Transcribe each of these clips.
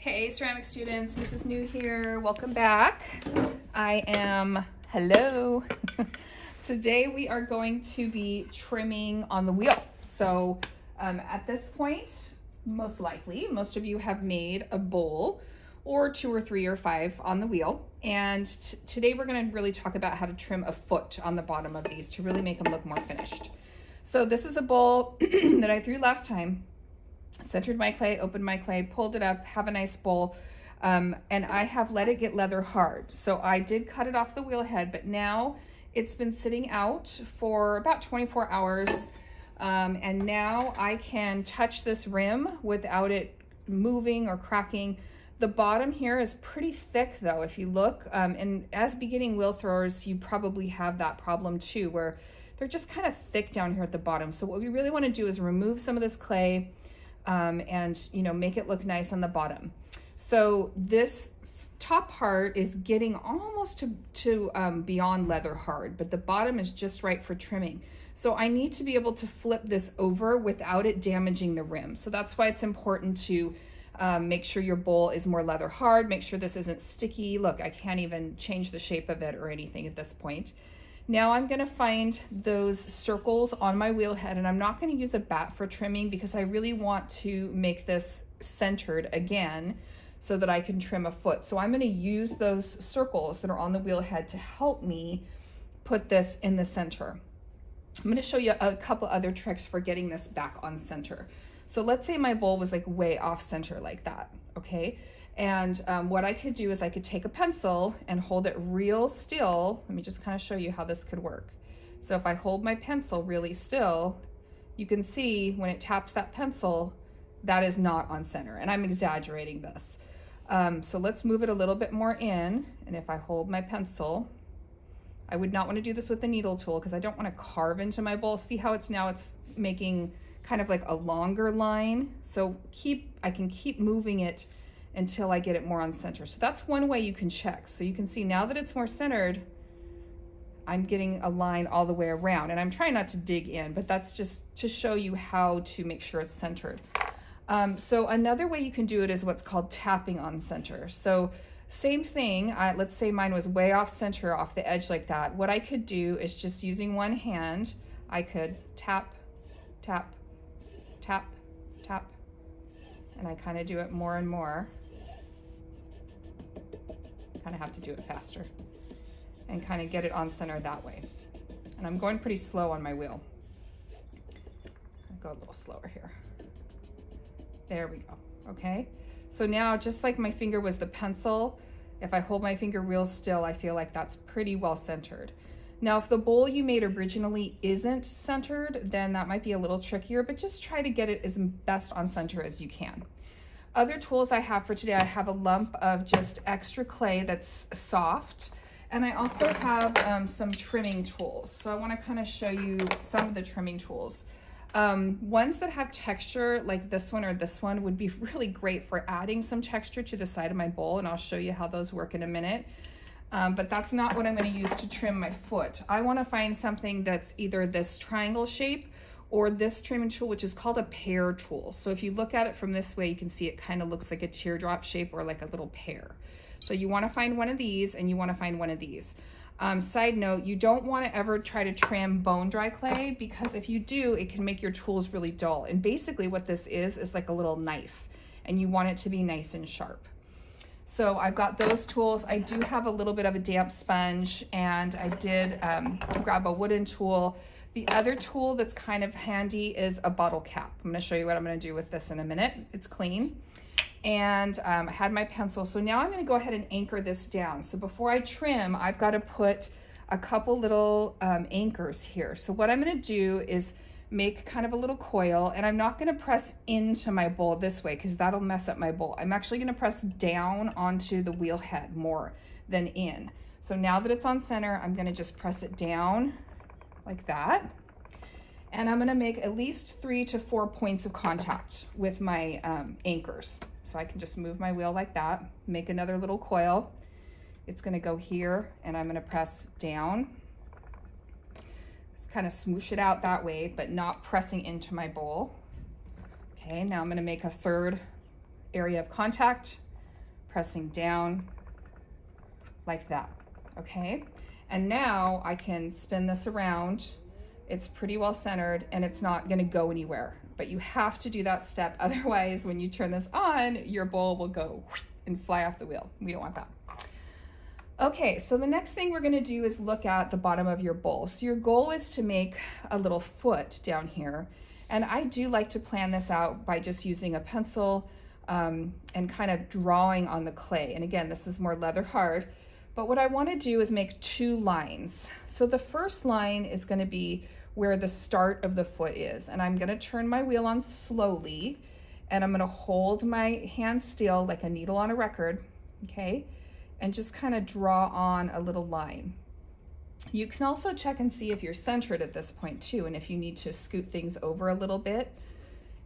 Hey ceramic students, Mrs. New here. Welcome back. Hello. Today we are going to be trimming on the wheel. So at this point, most likely, most of you have made a bowl or 2 or 3 or 5 on the wheel. And today we're going to really talk about how to trim a foot on the bottom of these to really make them look more finished. So this is a bowl that I threw last time. Centered my clay, opened my clay, pulled it up, have a nice bowl, and I have let it get leather hard. So I did cut it off the wheel head, but now it's been sitting out for about 24 hours, and now I can touch this rim without it moving or cracking. The bottom here is pretty thick though, if you look, and as beginning wheel throwers, you probably have that problem too, where they're just kind of thick down here at the bottom. So what we really want to do is remove some of this clay, and make it look nice on the bottom. So this top part is getting almost to beyond leather hard, but the bottom is just right for trimming. So I need to be able to flip this over without it damaging the rim. So that's why it's important to make sure your bowl is more leather hard, make sure this isn't sticky. Look, I can't even change the shape of it or anything at this point. Now I'm gonna find those circles on my wheel head, and I'm not gonna use a bat for trimming because I really want to make this centered again so that I can trim a foot. So I'm gonna use those circles that are on the wheel head to help me put this in the center. I'm gonna show you a couple other tricks for getting this back on center. So let's say my bowl was like way off center like that, okay? And what I could do is I could take a pencil and hold it real still. Let me just kind of show you how this could work. So if I hold my pencil really still, you can see when it taps that pencil, that is not on center. And I'm exaggerating this. So let's move it a little bit more in. And if I hold my pencil, I would not want to do this with the needle tool because I don't want to carve into my bowl. See how it's making kind of like a longer line. So I can keep moving it until I get it more on center. So that's one way you can check. So you can see now that it's more centered, I'm getting a line all the way around, and I'm trying not to dig in, but that's just to show you how to make sure it's centered. So another way you can do it is what's called tapping on center. So same thing, let's say mine was way off center, off the edge like that. What I could do is just using one hand, I could tap, tap, tap, tap, and I kind of do it more and more. Kind of have to do it faster and kind of get it on center that way. And I'm going pretty slow on my wheel. I'll go a little slower here. There we go. Okay. So now, just like my finger was the pencil, if I hold my finger real still, I feel like that's pretty well centered. Now, if the bowl you made originally isn't centered, then that might be a little trickier, but just try to get it as best on center as you can. Other tools I have for today, I have a lump of just extra clay that's soft, and I also have some trimming tools. So I want to kind of show you some of the trimming tools. Ones that have texture like this one or this one would be really great for adding some texture to the side of my bowl, and I'll show you how those work in a minute. But that's not what I'm going to use to trim my foot. I want to find something that's either this triangle shape or this trimming tool, which is called a pear tool. So if you look at it from this way, you can see it kind of looks like a teardrop shape or like a little pear. So you want to find one of these, and you want to find one of these. Side note, you don't want to ever try to trim bone dry clay, because if you do, it can make your tools really dull. And basically what this is like a little knife, and you want it to be nice and sharp. So I've got those tools. I do have a little bit of a damp sponge, and I did grab a wooden tool. The other tool that's kind of handy is a bottle cap. I'm going to show you what I'm going to do with this in a minute. It's clean. And I had my pencil. So now I'm going to go ahead and anchor this down. So before I trim, I've got to put a couple little anchors here. So what I'm going to do is make kind of a little coil, and I'm not going to press into my bowl this way because that'll mess up my bowl. I'm actually going to press down onto the wheel head more than in. So now that it's on center, I'm going to just press it down like that. And I'm going to make at least 3 to 4 points of contact with my anchors. So I can just move my wheel like that, make another little coil. It's going to go here, and I'm going to press down. Just kind of smoosh it out that way, but not pressing into my bowl. Okay, now I'm going to make a third area of contact. pressing down like that, okay? And now I can spin this around. It's pretty well centered and it's not gonna go anywhere, but you have to do that step. Otherwise, when you turn this on, your bowl will go and fly off the wheel. We don't want that. Okay, so the next thing we're gonna do is look at the bottom of your bowl. So your goal is to make a little foot down here. And I do like to plan this out by just using a pencil and kind of drawing on the clay. And again, this is more leather hard, but what I wanna do is make 2 lines. So the first line is gonna be where the start of the foot is. And I'm gonna turn my wheel on slowly, and I'm gonna hold my hand still like a needle on a record, okay? And just kind of draw on a little line. You can also check and see if you're centered at this point too, and if you need to scoot things over a little bit.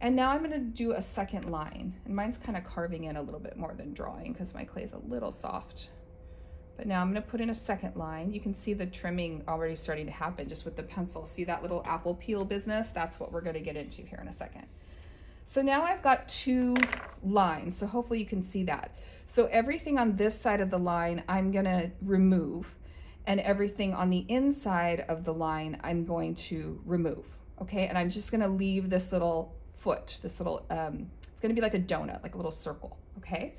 And now I'm gonna do a second line, and mine's kind of carving in a little bit more than drawing because my clay is a little soft. But now I'm gonna put in a second line. You can see the trimming already starting to happen just with the pencil. See that little apple peel business? That's what we're gonna get into here in a second. So now I've got 2 lines, so hopefully you can see that. So everything on this side of the line, I'm gonna remove, and everything on the inside of the line, I'm going to remove, okay? And I'm just gonna leave this little foot, this little, it's gonna be like a donut, like a little circle, okay?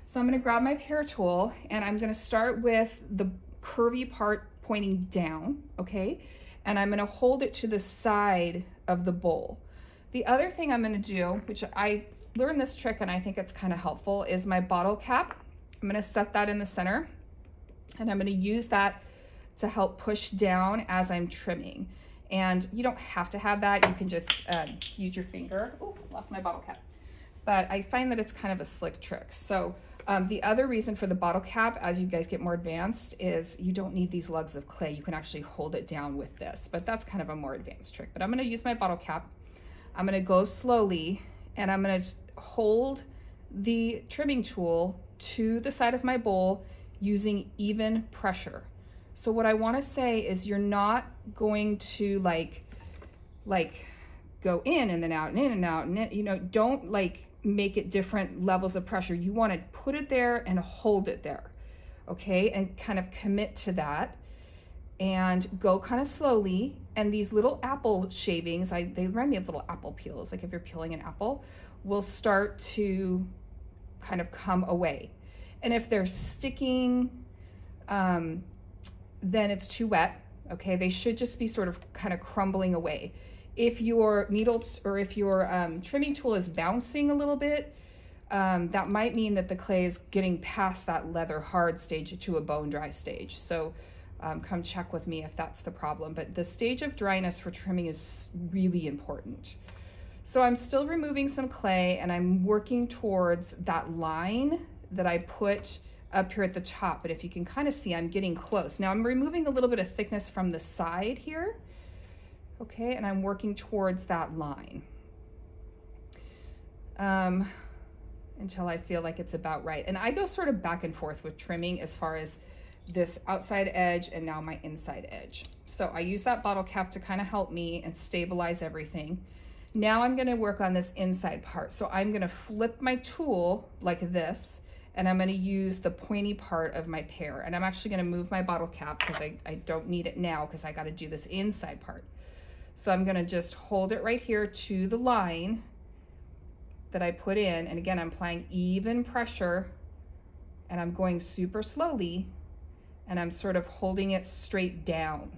So I'm gonna grab my pear tool, and I'm gonna start with the curvy part pointing down, okay? And I'm gonna hold it to the side of the bowl. The other thing I'm gonna do, which I learned this trick and I think it's kind of helpful, is my bottle cap. I'm gonna set that in the center, and I'm gonna use that to help push down as I'm trimming. And you don't have to have that. You can just use your finger. Oh, lost my bottle cap. But I find that it's kind of a slick trick. So the other reason for the bottle cap, as you guys get more advanced, is you don't need these lugs of clay. You can actually hold it down with this, but that's kind of a more advanced trick. But I'm gonna use my bottle cap. I'm gonna go slowly, and I'm gonna hold the trimming tool to the side of my bowl using even pressure. So what I wanna say is you're not going to like go in and then out and in and out, and you know, don't like make it different levels of pressure. You wanna put it there and hold it there, okay? And kind of commit to that and go kind of slowly. And these little apple shavings, they remind me of little apple peels, like if you're peeling an apple, will start to kind of come away. And if they're sticking, then it's too wet, okay? They should just be sort of kind of crumbling away. If your needle or if your trimming tool is bouncing a little bit, that might mean that the clay is getting past that leather hard stage to a bone dry stage. So come check with me if that's the problem. But the stage of dryness for trimming is really important. So I'm still removing some clay, and I'm working towards that line that I put up here at the top. But if you can kind of see, I'm getting close. Now I'm removing a little bit of thickness from the side here, okay? And I'm working towards that line until I feel like it's about right. And I go sort of back and forth with trimming as far as this outside edge and now my inside edge. So I use that bottle cap to kind of help me and stabilize everything. Now I'm gonna work on this inside part. So I'm gonna flip my tool like this, and I'm gonna use the pointy part of my pear. And I'm actually gonna move my bottle cap because I don't need it now because I gotta do this inside part. So I'm gonna just hold it right here to the line that I put in. And again, I'm applying even pressure, and I'm going super slowly, and I'm sort of holding it straight down.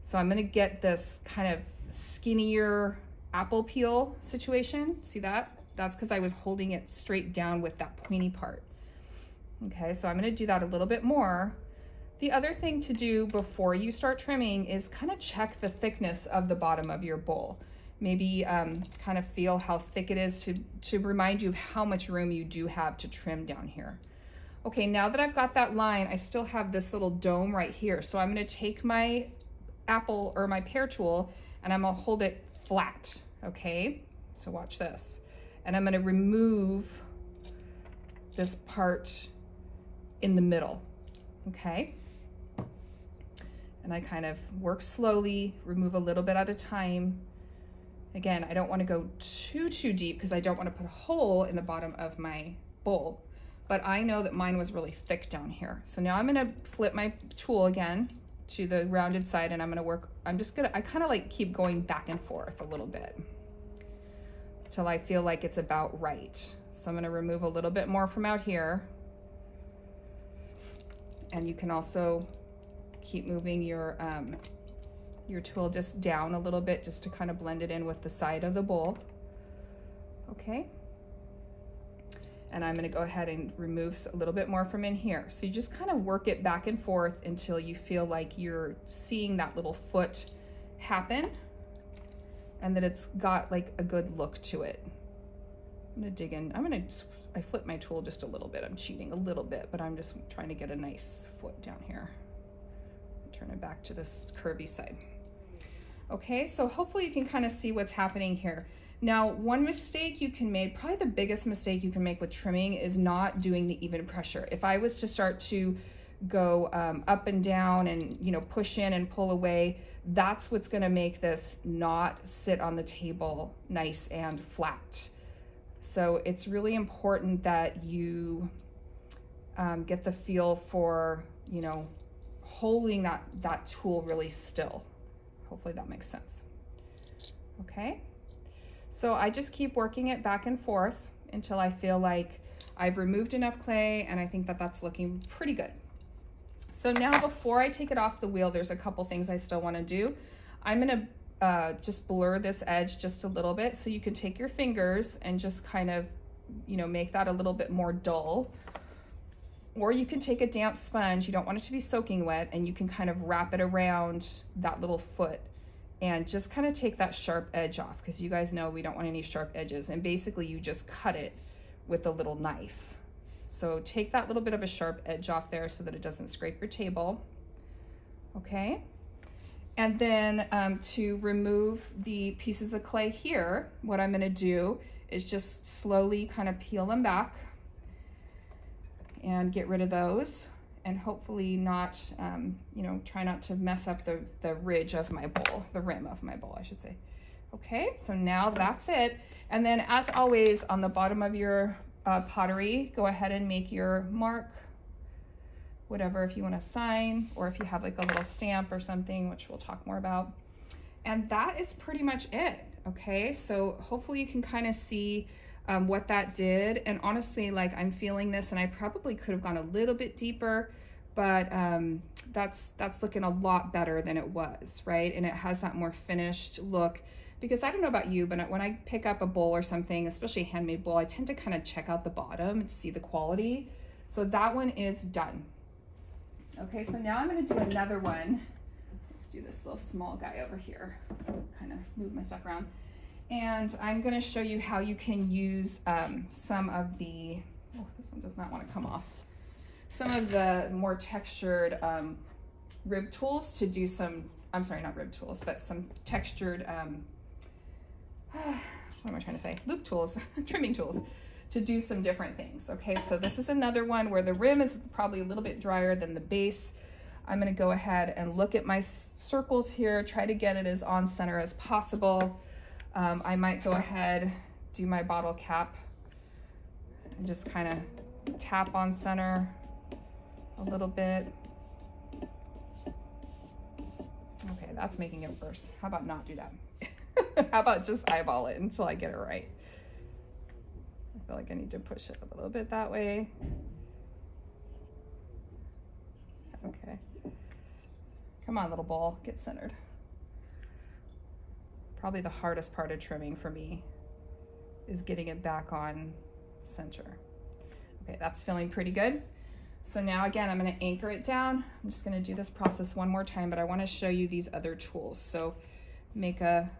So I'm gonna get this kind of skinnier apple peel situation. See that? That's because I was holding it straight down with that pointy part. Okay, so I'm gonna do that a little bit more. The other thing to do before you start trimming is kind of check the thickness of the bottom of your bowl. Maybe kind of feel how thick it is to remind you of how much room you do have to trim down here. Okay, now that I've got that line, I still have this little dome right here. So I'm gonna take my apple or my pear tool, and I'm gonna hold it flat, okay? So watch this. And I'm gonna remove this part in the middle, okay? And I kind of work slowly, remove a little bit at a time. Again, I don't wanna go too deep because I don't wanna put a hole in the bottom of my bowl. but I know that mine was really thick down here. So now I'm gonna flip my tool again to the rounded side, and I'm gonna work, I kind of like keep going back and forth a little bit till I feel like it's about right. So I'm gonna remove a little bit more from out here. And you can also keep moving your tool just down a little bit just to kind of blend it in with the side of the bowl. Okay. And I'm gonna go ahead and remove a little bit more from in here. So you just kind of work it back and forth until you feel like you're seeing that little foot happen and that it's got like a good look to it. I'm gonna dig in, I flip my tool just a little bit. I'm cheating a little bit, but I'm just trying to get a nice foot down here. Turn it back to this curvy side. Okay, so hopefully you can kind of see what's happening here. Now, one mistake you can make, probably the biggest mistake you can make with trimming, is not doing the even pressure. If I was to start to go up and down and push in and pull away, that's what's gonna make this not sit on the table nice and flat. So it's really important that you get the feel for, holding that tool really still. Hopefully that makes sense. Okay. So I just keep working it back and forth until I feel like I've removed enough clay, and I think that that's looking pretty good. So now before I take it off the wheel, there's a couple things I still want to do. I'm going to just blur this edge just a little bit, so you can take your fingers and just kind of, make that a little bit more dull. Or you can take a damp sponge, you don't want it to be soaking wet, and you can kind of wrap it around that little foot and just kind of take that sharp edge off, because you guys know we don't want any sharp edges, and basically you just cut it with a little knife. So take that little bit of a sharp edge off there so that it doesn't scrape your table. Okay, and then to remove the pieces of clay here, what I'm going to do is just slowly kind of peel them back and get rid of those, and hopefully not, try not to mess up the ridge of my bowl, the rim of my bowl, I should say. Okay, so now that's it. And then as always, on the bottom of your pottery, go ahead and make your mark, whatever, if you want to sign, or if you have like a little stamp or something, which we'll talk more about. And that is pretty much it. Okay, so hopefully you can kind of see what that did. And honestly, like, I'm feeling this, and I probably could have gone a little bit deeper, but that's looking a lot better than it was, right? And it has that more finished look, because I don't know about you, but when I pick up a bowl or something, especially a handmade bowl, I tend to kind of check out the bottom and see the quality. So that one is done. Okay, so now I'm going to do another one. Let's do this little small guy over here. Kind of move my stuff around. And I'm going to show you how you can use some of the, oh, this one does not want to come off, some of the more textured rib tools to do some, I'm sorry, not rib tools, but some textured, what am I trying to say? Loop tools, trimming tools, to do some different things. Okay, so this is another one where the rim is probably a little bit drier than the base. I'm going to go ahead and look at my circles here, try to get it as on center as possible. I might go ahead, do my bottle cap, and just kind of tap on center a little bit. Okay, that's making it worse. How about not do that? How about just eyeball it until I get it right? I feel like I need to push it a little bit that way. Okay. Come on, little ball, get centered. Probably the hardest part of trimming for me is getting it back on center. Okay, that's feeling pretty good. So now again, I'm going to anchor it down. I'm just going to do this process one more time, but I want to show you these other tools. So make a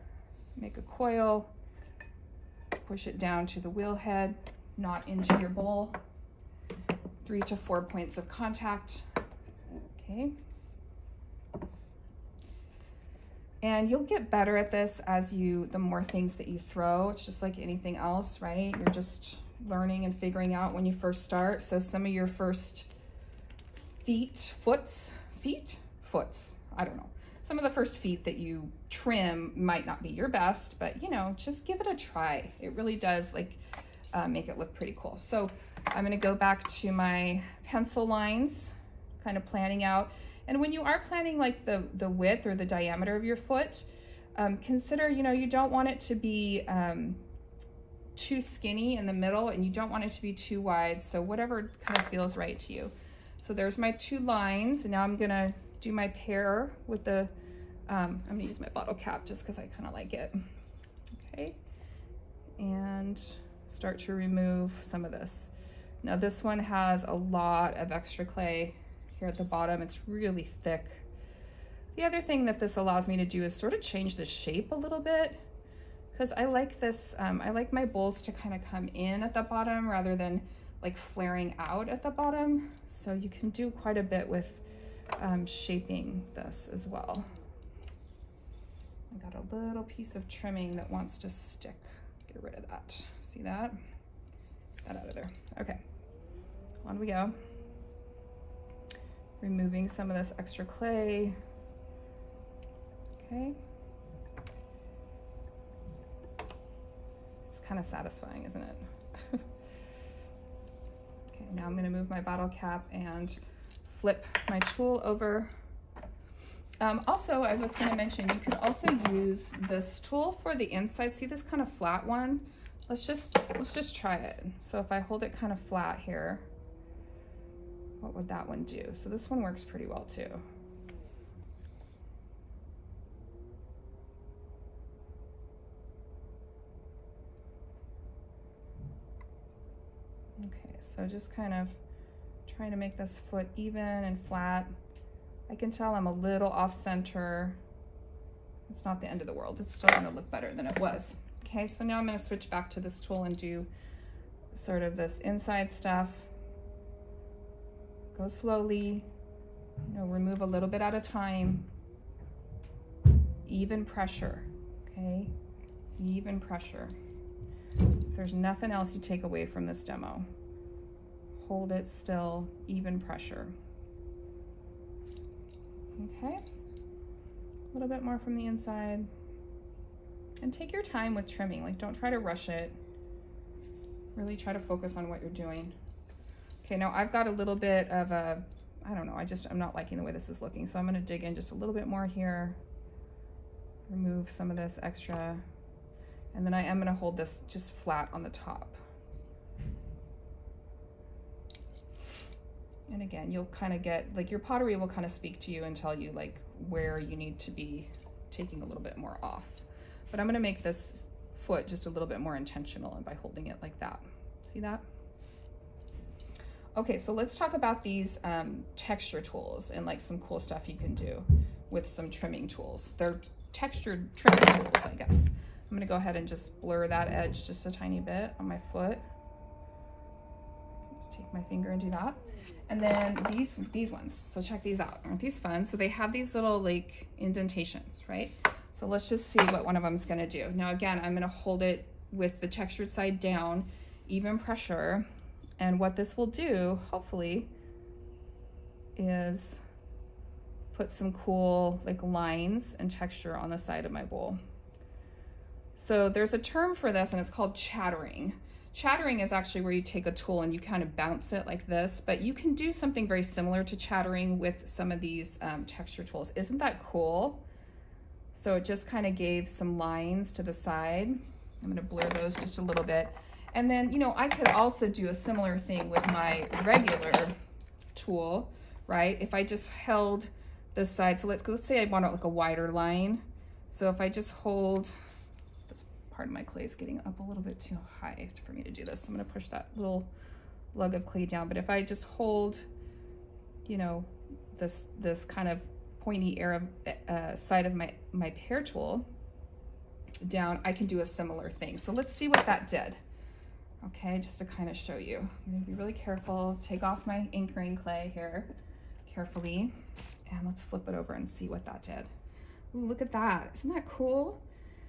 coil, push it down to the wheel head, not into your bowl. 3 to 4 points of contact. Okay. And you'll get better at this as the more things that you throw. It's just like anything else, right? You're just learning and figuring out when you first start. So some of your first foots, I don't know. Some of the first feet that you trim might not be your best, but just give it a try. It really does. Like, make it look pretty cool. So I'm gonna go back to my pencil lines, kind of planning out. And when you are planning like the width or the diameter of your foot, consider, you know, you don't want it to be too skinny in the middle, and you don't want it to be too wide. So whatever kind of feels right to you. So there's my 2 lines, and now I'm gonna do my pair with the, I'm gonna use my bottle cap just because I kind of like it. Okay, and start to remove some of this. Now this one has a lot of extra clay here at the bottom. It's really thick. The other thing that this allows me to do is sort of change the shape a little bit, because I like this, I like my bowls to kind of come in at the bottom rather than like flaring out at the bottom. So you can do quite a bit with shaping this as well. I got a little piece of trimming that wants to stick. Get rid of that. See that? Get that out of there. Okay, on we go. Removing some of this extra clay. Okay. It's kind of satisfying, isn't it? Okay, now I'm gonna move my bottle cap and flip my tool over. Also, I was gonna mention, you could also use this tool for the inside. See this kind of flat one? Let's just try it. So if I hold it kind of flat here, what would that one do? So this one works pretty well too. Okay, so just kind of trying to make this foot even and flat. I can tell I'm a little off center. It's not the end of the world. It's still gonna look better than it was. Okay, so now I'm gonna switch back to this tool and do sort of this inside stuff. Go slowly, you know, remove a little bit at a time. Even pressure, okay? Even pressure. If there's nothing else you take away from this demo, hold it still, even pressure. Okay, a little bit more from the inside. And take your time with trimming, like don't try to rush it. Really try to focus on what you're doing. Okay, now I've got a little bit of a, I don't know, I'm not liking the way this is looking, so I'm gonna dig in just a little bit more here. Remove some of this extra, and then I am gonna hold this just flat on the top. And again, you'll kind of get, like your pottery will kind of speak to you and tell you like where you need to be taking a little bit more off. But I'm gonna make this foot just a little bit more intentional and by holding it like that. See that? Okay, so let's talk about these texture tools and like some cool stuff you can do with some trimming tools. They're textured trim tools, I guess. I'm gonna go ahead and just blur that edge just a tiny bit on my foot. Just take my finger and do that. And then these ones, so check these out. Aren't these fun? So they have these little like indentations, right? So let's just see what one of them is gonna do. Now again, I'm gonna hold it with the textured side down, even pressure. And what this will do, hopefully, is put some cool like lines and texture on the side of my bowl. So there's a term for this and it's called chattering. Chattering is actually where you take a tool and you kind of bounce it like this, but you can do something very similar to chattering with some of these texture tools. Isn't that cool? So it just kind of gave some lines to the side. I'm gonna blur those just a little bit. And then, you know, I could also do a similar thing with my regular tool, right? If I just held this side, so let's say I want like a wider line. So if I just hold, pardon, my clay is getting up a little bit too high for me to do this. So I'm gonna push that little lug of clay down. But if I just hold, you know, this kind of pointy side of my pear tool down, I can do a similar thing. So let's see what that did. Okay, just to kind of show you. I'm gonna be really careful, take off my anchoring clay here carefully, and let's flip it over and see what that did. Ooh, look at that, isn't that cool?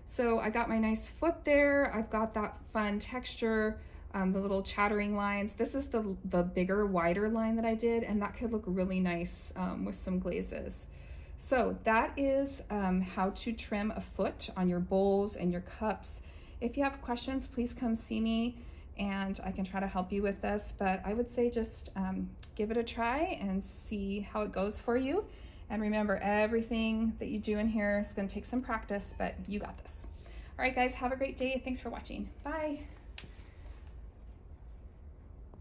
So I got my nice foot there, I've got that fun texture, the little chattering lines. This is the bigger, wider line that I did, and that could look really nice with some glazes. So that is how to trim a foot on your bowls and your cups. If you have questions, please come see me. and I can try to help you with this, but I would say just give it a try and see how it goes for you. And remember, everything that you do in here is going to take some practice, but you got this. All right, guys, have a great day. Thanks for watching. Bye.